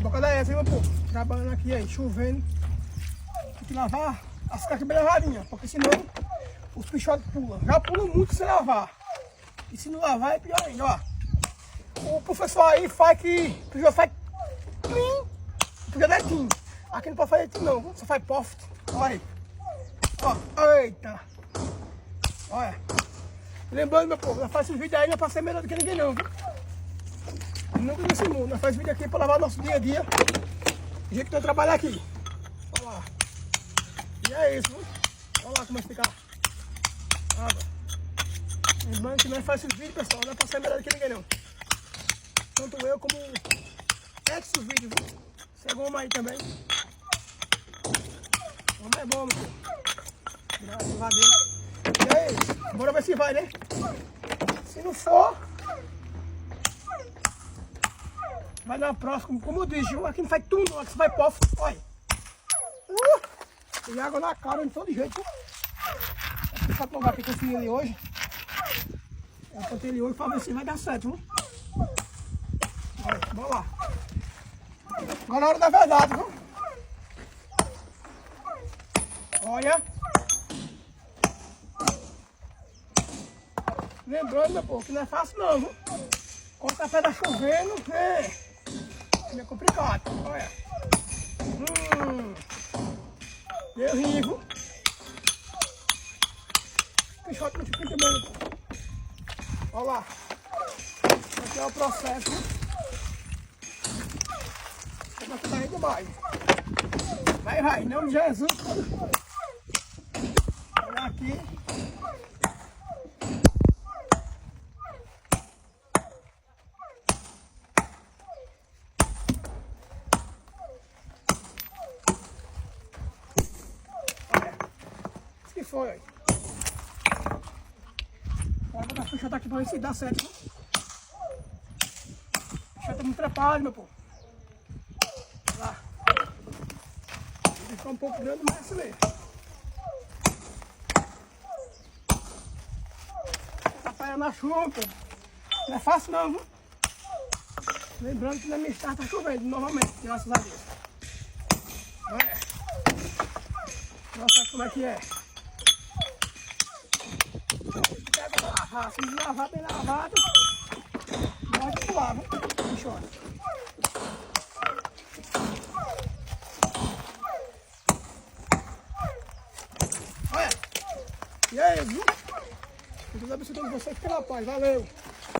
Boca da essa, hein, meu povo? Trabalhando aqui aí, chovendo. Tem que lavar as caixas bem lavadinhas, porque senão os pichotes pulam. Já pulam muito sem lavar. E se não lavar é pior ainda, ó. O professor aí faz que... O professor faz... Plim! O professor é tim. Aqui não pode fazer tim não, só faz poft. Olha aí. Ó, eita. Olha. Lembrando, meu povo, nós fazemos esse vídeo aí, não é pra ser melhor do que ninguém não, viu? Nunca nesse mundo, nós fazemos vídeo aqui pra lavar nosso dia a dia. Do jeito que nós trabalhamos aqui. Olha lá. E é isso, viu? Olha lá como é que fica. Água. Lembrando que nós fazemos esse vídeo, pessoal, não é pra ser melhor do que ninguém não. Tanto eu como o vídeo, viu? Você é bom aí também. Como é bom, meu povo. Graças a Deus. E é isso. Bora ver se vai, né? Se não for, vai na próxima. Como eu disse, aqui não faz tudo, aqui vai pof. Olha. Tem água na cara de todo jeito. Vou só provar aqui que eu fiz ele hoje. Eu botei ele hoje pra ver se vai dar certo, viu? Olha, vamos lá. Agora é a hora da verdade, viu? Olha. Lembrando, meu povo, que não é fácil não, viu? Quando tá tá chovendo, é complicado. Olha. Deu rivo. Pichote muito fica também. Olha lá. Aqui é o processo. Como é que tá aí demais? Vai, em nome de Jesus. Olha aqui. Que foi aí? Agora vou dar fechada aqui pra ver se dá certo. Fechada muito atrapalha, meu povo. Olha lá. Ele fica um pouco grande, mas é assim mesmo. Atrapalha na chuva, povo. Não é fácil não, viu? Lembrando que na minha estrada tá chovendo normalmente, graças a Deus. Olha. Nossa, como é que é? Se lavar bem lavado, pode pular, viu? Não chora. Olha. E aí, viu? Deus abençoe todos vocês pela paz. Valeu.